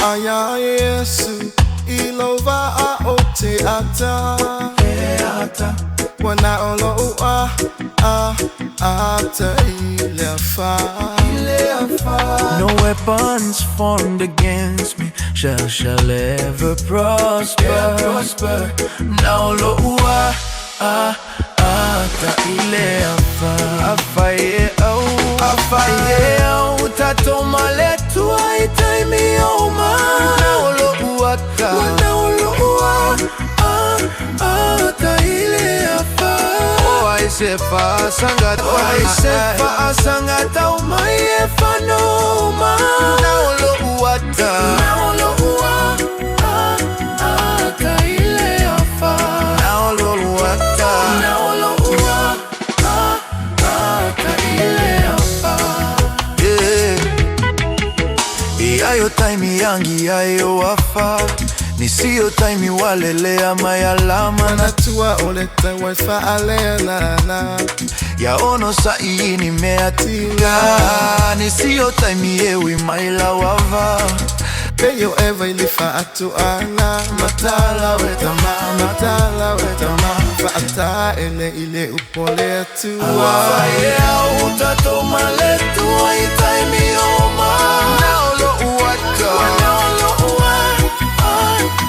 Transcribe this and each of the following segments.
Aya Yesu ilova aote ata wana olo ua ata ilefa. No weapons formed against me shall ever prosper. Now lo ua ata ilefa. Afaye au tatoma letu aitaimi oma. Now lo ua ata ilefa. Waisefa asangata umaye fanoma. Now lo ua ata ilefa. Now lo ua ata ilefa. Iayo time yangi yayo wafa. Nisiyo time walelea mayalama. Natua oleta wifa alena ya ono sai nimeatinga. Nisiyo time yewi maila wava. Peyo eva ilifa atu ana Matala wetama Faata ile upole atua. Afaye au tatoma letu aitaimi oma. Now lo uata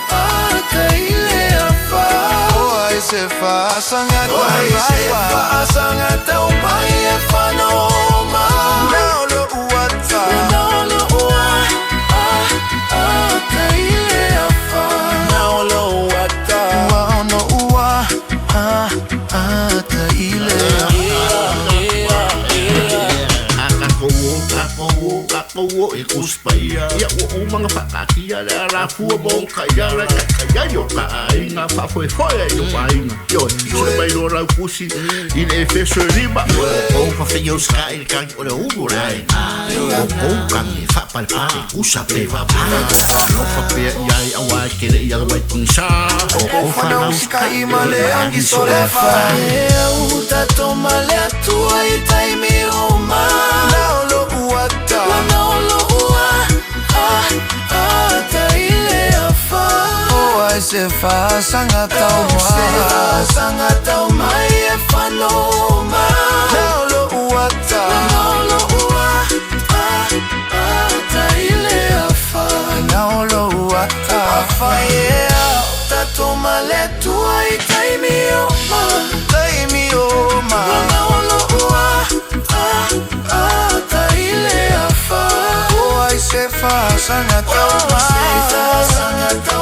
ata ilefa. Waisefa asangata umaye fanoma. Now lo uata ata ilefa. Now lo uata ata ilefa. Ako ikuspaya ya mga patakia la rafua boka ya la kaya yo kainga pa foi yo kainga yo vai lo ra pusi in efeso riba o pa feio sky kan o le ugurai o kan fa pa usa peva no pa pe ya awa kele ya vai punsa o fa Musika imale angi solefa. Uta toma le atua itaimi oma. Now lo uata ata ilefa. Waisefa asangata umaye fanoma. Now lo uata ata ilefa. Now lo uata afaye tatoma letu aitaimi oma. Now lo ata ilefa. Waisefa asangata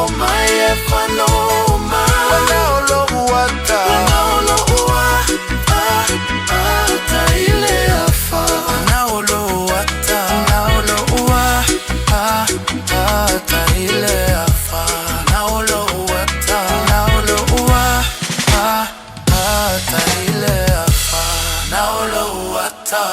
umaye fanoma. Now lo uata ata ilefa. Now lo uata ata ilefa. Now lo uata ata ilefa. Now lo uata